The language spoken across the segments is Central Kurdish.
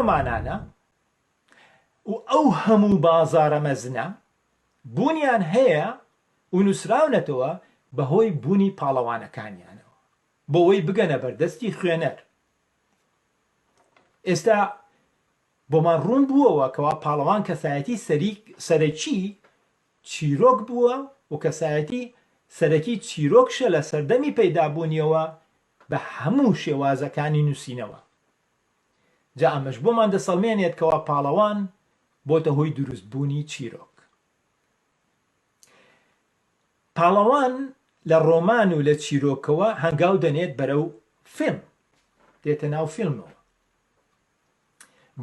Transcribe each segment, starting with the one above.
ڕۆمانانە و ئەو هەموو بازارە مەزنە بوونیان هەیە و نووسراونەتەوە بەهۆی بوونی پاڵەوانەکانیانەوە بۆ ئەوەی بگەنە بەردەستی خوێنەر. ئێستا بۆمان ڕوون بووەوە کەوا پاڵەوان کەسایەتی سەرەکی چیرۆک بووە و کەسایەتی سەرەکی چیرۆکشە لە سەردەمی پەیدابوونیەوە بە هەموو شێوازەکانی نووسینەوە. جا ئەمەش بۆمان دەسەڵمێنێت کەوا پاڵەوان بۆتە هۆی دروستبوونی چیرۆک. پاڵەوان لە ڕۆمان و لە چیرۆکەوە هەنگاو دەنێت بەرەو فیلم، دێتە ناو فیلمەوە.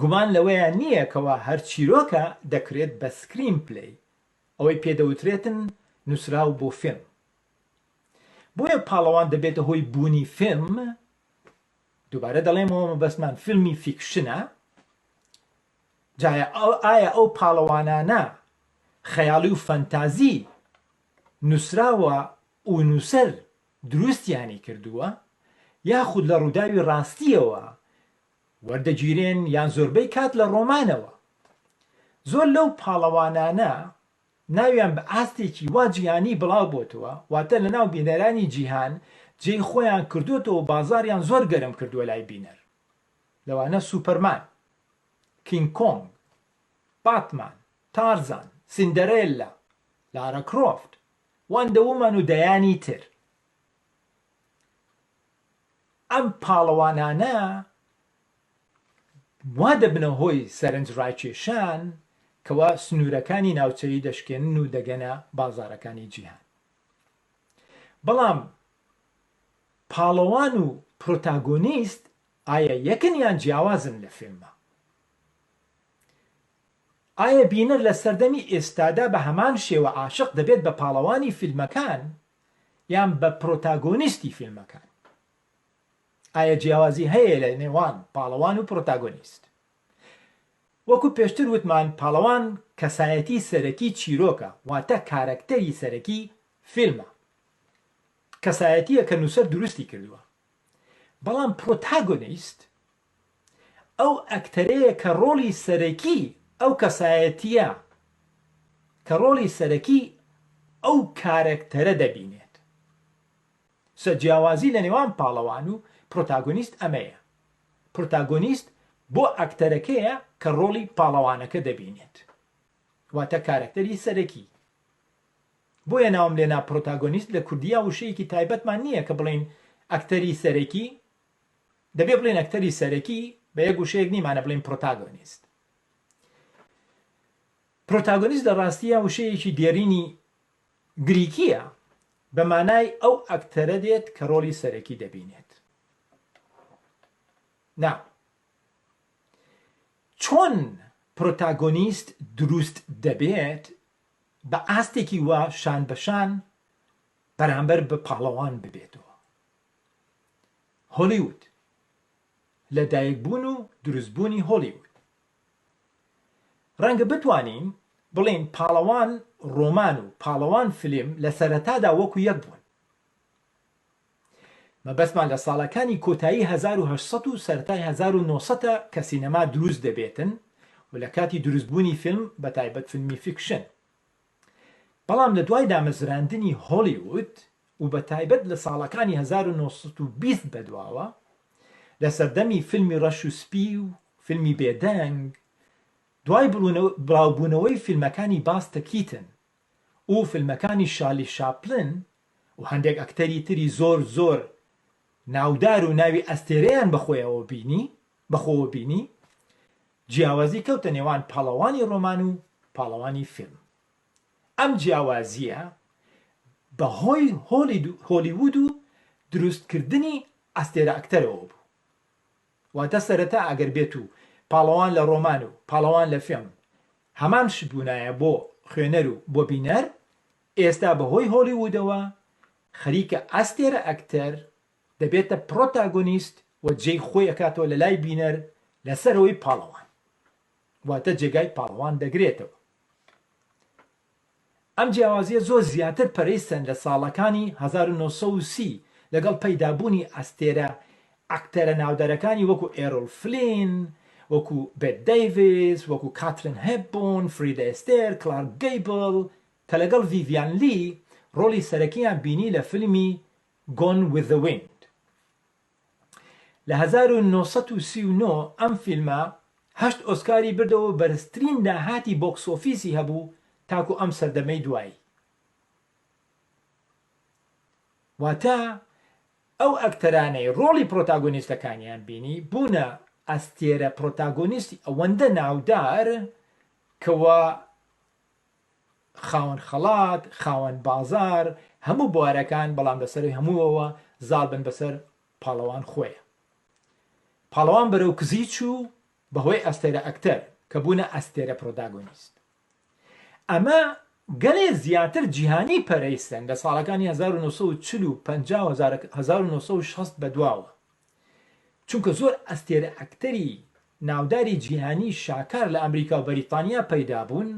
گومان لەوەیە نییە کەوا هەر چیرۆکە دەکرێت بە سکرین پلەی، ئەوەی پێدەوترێتن نووسراو بۆ فیلم. بۆیە پاڵەوان دەبێتە هۆی بوونی فیلم. دووبارە دەڵێمەوە مەبەستمان فیلمی فیکشنە. جایە ئایا ئەو پاڵەوانانە خەیاڵی و فەنتازی نووسراوە و نووسەر دروستیانی کردووە یاخود لە ڕووداوی ڕاستیەوە وەردەگیرێن یان زۆربەی کات لە ڕۆمانەوە. زۆر لەو پاڵەوانانە ناویان بە ئاستێکی وا جیهانی بڵاو بۆتەوە، واتە لە ناو بینەرانی جیهان جێی خۆیان کردوتەوە، بازاریان زۆر گەرم کردووە لای بینەر. لەوانە سوپەرمان، کینگ کۆنگ، باتمان، تارزان، سیندەرێلا، لارا کرۆفت، وەندە وومەن و دەیانی تر. ئەم پاڵەوانانە وا دەبنە هۆی سەرنجڕاکێشان کەوا سنوورەکانی ناوچەیی دەشکێنن و دەگەنە بازارەکانی جیهان. بەڵام پاڵەوان و پرۆتاگۆنیست ئایا یەکن یان جیاوازن لە فیلمە؟ ئایا بینەر لە سەردەمی ئێستادا بە هەمان شێوە عاشق دەبێت بە پاڵەوانی فیلمەکان یان بە پرۆتاگۆنیستی فیلمەکان؟ ئایا جیاوازی هەیە لە نێوان پاڵەوان و پرۆتاگۆنیست؟ وەکو پێشتر وتمان، پاڵەوان کەسایەتی سەرەکی چیرۆکە، واتە کارەکتەری سەرەکی فیلمە، کەسایەتیە کە نووسەر دروستی کردووە. بەڵام پرۆتاگۆنیست ئەو ئەکتەرەیە کە ڕۆڵی سەرەکی ئەو کەسایەتیە، کە ڕۆڵی سەرەکی ئەو کارەکتەرە دەبینێت. جیاوازی لە نێوان پاڵەوان و پرۆتاگۆنیست ئەمەیە. پرۆتاگۆنیست بۆ ئەکتەرەکەیە کە ڕۆڵی پاڵەوانەکە دەبینێت، واتە کارەکتەری سەرەکی. بۆیە ناوم لێنا پرۆتاگۆنیست. لە کوردیا وشەیەکی تایبەتمان نییە کە بڵین ئەکتەری سەرەکی، دەبێ بڵین ئەکتەری سەرەکی، بە یەک وشەیەک نیمانە بڵین پرۆتاگۆنیست. پرۆتاگۆنیست لە ڕاستیە وشەیەکی دێرینی گریکیە، بە مانای ئەو ئەکتەرە دێت کە ڕۆڵی سەرەکی دەبینێت. نا چۆن پرۆتاگۆنیست دروست دەبێت بە ئاستێکی وا شان بەشان بەرامبەر بە پاڵەوان ببێتەوە؟ هۆلیوود، لەدایکبوون و دروستبوونی هۆلیوود. ڕەنگە بتوانین بڵین پاڵەوان ڕۆمان و پاڵەوان فیلم لە سەرەتادا وەکو یەک بوون. مەبەستمان لە ساڵەکانی کۆتایی 1970 و سەرەتای 1970 کە سینەما دروست دەبێتن و لە کاتی دروستبوونی فیلم بە تایبەت فیلمی فیکشن. بەڵام لە دوای دامەزراندنی هۆلیوود و بە تایبەت لە ساڵەکانی 1920 بەدواوە، لە سەردەمی فیلمی ڕەش و سپی و فیلمی بێدەنگ، دوای بڵاوبوونەوەی فیلمەکانی باستە کیتن و فیلمەکانی شارلی شاپلن و هەندێک ئەکتەری تری زۆر زۆر ناودار و ناوی ئەستێرەیان بەخۆوە بینی، جیاوازی کەوتە نێوان پاڵەوانی ڕۆمان و پاڵەوانی فیلم. ئەم جیاوازیە بەهۆی هۆلیوود و دروستکردنی ئەستێرە ئەکتەرەوە بوو. واتە سەرەتا ئەگەر بێت و پاڵەوان لە ڕۆمان و پاڵەوان لە فیلم هەمان شبوونایە بۆ خوێنەر و بۆ بینەر، ئێستا بەهۆی هۆلیوودەوە خەریکە ئەستێرە ئەکتەر دەبێتە پرۆتاگۆنیست و جێی خۆی ئەکاتەوە لە لای بینەر لەسەرەوەی پاڵەوان، واتە جێگای پاڵەوان دەگرێتەوە. ئەم جیاوازیە زۆر زیاتر پەرەیسەن لە ساڵەکانی 1930 لەگەڵ پەیدابوونی ئەستێرە ئەکتەرە ناودارەکانی وەکو ئێرۆل فلین وەکو بێت دەیڤیس، وەکو کاترین هێپبۆرن، فریدە ئێستێر، کلارک گەیبڵ کە لەگەڵ ڤیڤیان لی ڕۆڵی سەرەکییان بینی لە فیلمی گۆن ویذ دە ویند. لە 1939 ئەم فیلمە 8 ئۆسکاری بردەوە، بەرزترین داهاتی بۆکس ئۆفیسی هەبوو تاکو ئەم سەردەمەی دوایی. واتە ئەو ئەکتەرانەی ڕۆڵی پرۆتاگۆنیستەکانیان بینی بوونە ئەستێرە پرۆتاگۆنیستی ئەوەندە ناودار کەوە خاوەن خەڵات، خاوەن بازار، هەموو بوارەکان، بەڵام بەسەر هەمووەوە زاڵ بن بەسەر پاڵەوان خۆیە. پاڵەوان بەرەو کزی چوو بەهۆی ئەستێرە ئەکتەر کە بوونە ئەستێرە پرۆتاگۆنیست. ئەمە گەلێ زیاتر جیهانی پەرەیستن لە ساڵەکانی 1940 و 1960 بەدواوە، چونکە زۆر ئەستێرە ئەکتەری ناوداری جیهانی شاکار لە ئەمریکا و بەریتانیا پەیدا بوون،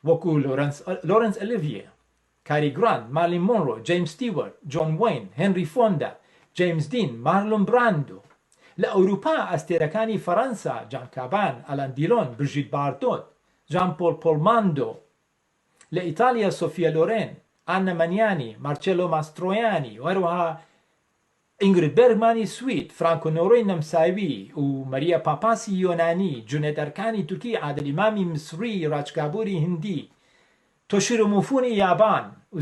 وەکو لۆرنس ئۆلیڤیە، کاری گراند، مارلین مۆنرۆ، جیمس ستیوەرت، جۆن وین، هێنری فۆندا، جیمس دین، مارلۆن براندۆ. لە ئەوروپا ئەستێرەکانی فەڕەنسا جان کابان، ئەلان دیلۆن، بریژیت باردۆت، ژان پۆل پۆلماندۆ. لە ئیتالیا سۆفیا لۆرێن، ئانە مەنیانی، مارچێلۆ ماسترۆیانی، وەروەها ئینگرید بێرگمانی سوید، فرانکۆ نۆرۆی نەمساوی و مەریە پاپاسی یۆنانی، جونێت ئەرکانی تورکی، عادل ئیمامی مسری، ڕاجکابوری هندی، تۆشیرۆ موفونی یابان و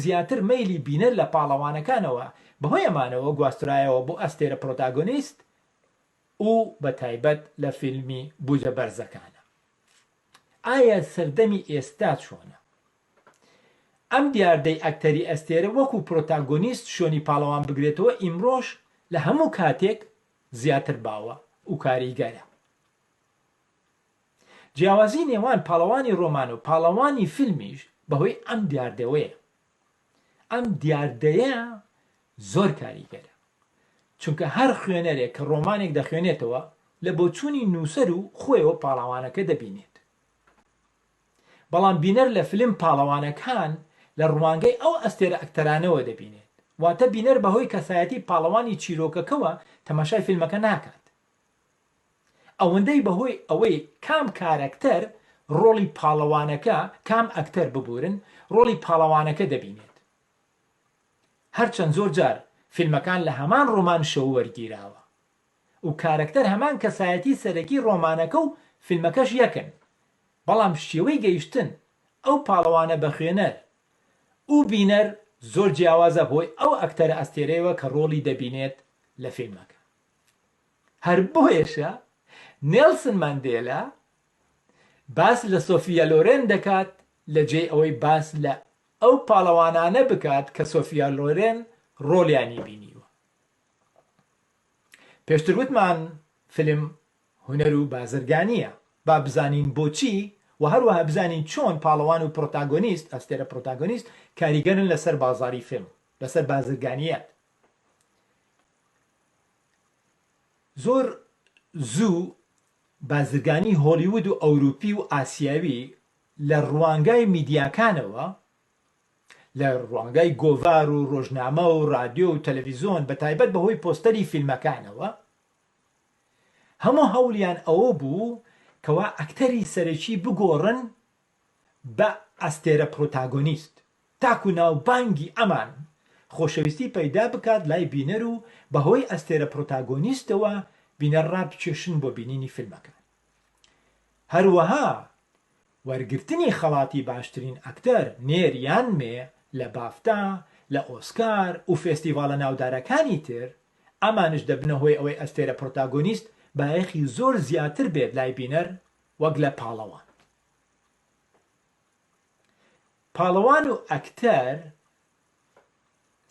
زیاتر مەیلی بینەر لە پاڵەوانەکانەوە بەهۆی ئەمانەوە گواسترایەوە بۆ ئەستێرە پرۆتاگۆنیست و بە تایبەت لە فیلمی بوجە بەرزەکانە. ئایا سەردەمی ئێستا چۆنە؟ ئەم دیاردەی ئەکتەری ئەستێرە وەکو پرۆتاگۆنیست شۆنی پاڵەوان بگرێتەوە ئیمڕۆژ لە هەموو کاتێک زیاتر باوە و کاریگەرە. جیاوازی نێوان پاڵەوانی ڕۆمان و پاڵەوانی فیلمیش بەهۆی ئەم دیاردەوەیە. ئەم دیاردەیە زۆر کاریگەرە، چونکە هەر خوێنەرێک کە ڕۆمانێک دەخوێنێتەوە لە بۆچوونی نووسەر و خۆیەوە پاڵەوانەکە دەبینێت. بەڵام بینەر لە فیلم پاڵەوانەکان لە ڕوانگەی ئەو ئەستێرە ئەکتەرانەوە دەبینێت، واتە بینەر بەهۆی کەسایەتی پاڵەوانی چیرۆکەکەوە تەماشای فیلمەکە ناکات. ئەوەندەی بەهۆی ئەوەی کام کارەکتەر ڕۆڵی پاڵەوانەکە، کام ئەکتەر ببورن ڕۆڵی پاڵەوانەکە دەبینێت. هەرچەند زۆر جار فیلمەکان لە هەمان ڕۆمان شەو وەرگیراوە و کارەکتەر هەمان کەسایەتی سەرەکی ڕۆمانەکە و فیلمەکەش یەکن، بەڵام شێوەی گەیشتن ئەو پاڵەوانە بە خوێنەر و بینەر زۆر جیاوازە بۆی ئەو ئەکتەرە ئەستێرەیەوە کە ڕۆڵی دەبینێت لە فیلمەکە. هەر بۆیەشە نێلسن ماندێلا باس لە سۆفیا لۆرێن دەکات لە جێی ئەوەی باس لە ئەو پاڵەوانانە بکات کە سۆفیا لۆرێن ڕۆلیانی بینیوە. پێشتر وتمان فیلم هونەر و بازرگانیە، با بزانین بۆچی و هەروەها بزانین چۆن پاڵەوان و پرۆتاگۆنیست، ئەستێرە پرۆتاگۆنیست کاریگەرن لەسەر بازاری فیلم، لەسەر بازرگانیەت. زۆر زوو بازرگانی هۆلیوود و ئەوروپی و ئاسیاوی لە ڕوانگای میدیاکانەوە، لە ڕوانگای گۆڤار و ڕۆژنامە و رادیۆ و تەلەڤیزۆن بە تایبەت بەهۆی پۆستەری فیلمەکانەوە هەموو هەوڵیان ئەوە بوو کەوا ئەکتەری سەرەکی بگۆڕن بە ئەستێرە پرۆتاگۆنیست تاکو ناوبانگی ئەمان خۆشەویستی پەیدا بکات لای بینەر و بەهۆی ئەستێرە پرۆتاگۆنیستەوە بینەر ڕابکێشن بۆ بینینی فیلمەکان. هەروەها وەرگرتنی خەڵاتی باشترین ئەکتەر نێریان مێ لە بافتا، لە ئۆسکار و فێستیڤالە ناودارەکانی تر، ئەمانش دەبنە هۆی ئەوەی ئەستێرە پرۆتاگۆنیست بایەخی زۆر زیاتر بێت لای بینەر وەک لە پاڵەوان. پاڵەوان و ئەکتەر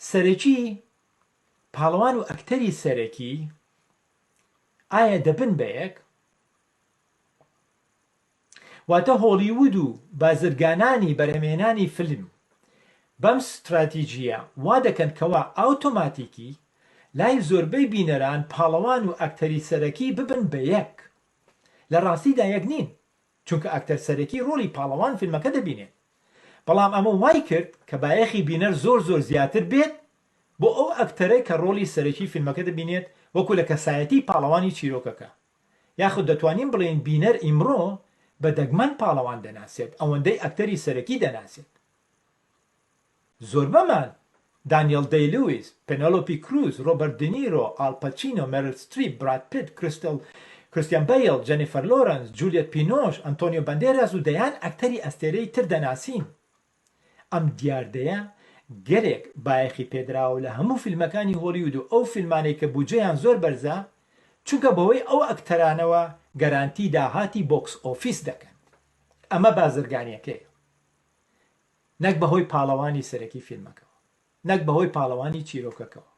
سەرەکی، پاڵەوان و ئەکتەری سەرەکی ئایا دەبن بە یەک؟ واتە هۆلیوود و بازرگانانی بەرهەمهێنانی فیلم بەم ستراتیژیە وا دەکەن کەوا ئاوتۆماتیکی لای زۆربەی بینەران پاڵەوان و ئەکتەری سەرەکی ببن بە یەک. لە ڕاستیدا یەک نین، چونکە ئەکتەر سەرەکی ڕۆڵی پاڵەوان فیلمەکە دەبینێت، بەڵام ئەمە وای کرد کە بایەخی بینەر زۆر زیاتر بێت بۆ ئەو ئەکتەرەی کە ڕۆڵی سەرەکی فیلمەکە دەبینێت وەکو لە کەسایەتی پاڵەوانی چیرۆکەکە. یاخود دەتوانین بڵێن بینەر ئیمڕۆ بە دەگمەن پاڵەوان دەناسێت ئەوەندەی ئەکتەری سەرەکی دەناسێت. زۆر بەمان دانیێل دەی لویس، پێنەلۆپی کروز، ڕۆبەرت دنیرۆ، ئالپەچینۆ، مێریل ستریپ، براد پیت، کریستیان بیل، جەنیفەر لۆرەنس، جولیەت پینۆش، ئەنتۆنیۆ بەندێراس و دەیان ئەکتەری ئەستێرەی تر دەناسین. ئەم دیاردەیە گەرێک بایەخی پێدراوە لە هەموو فیلمەکانی هۆلیوود و ئەو فیلمانەی کە بودجەیان زۆر بەرزە، چونکە بەوەی ئەو ئەکتەرانەوە گەرانتی داهاتی بۆکس ئۆفیس دەکەن. ئەمە بازرگانیەکەیە، نەک بەهۆی پاڵەوانی سەرەکی فیلمەکەەوە، نەک بەهۆی پاڵەوانی چیرۆکەکەەوە.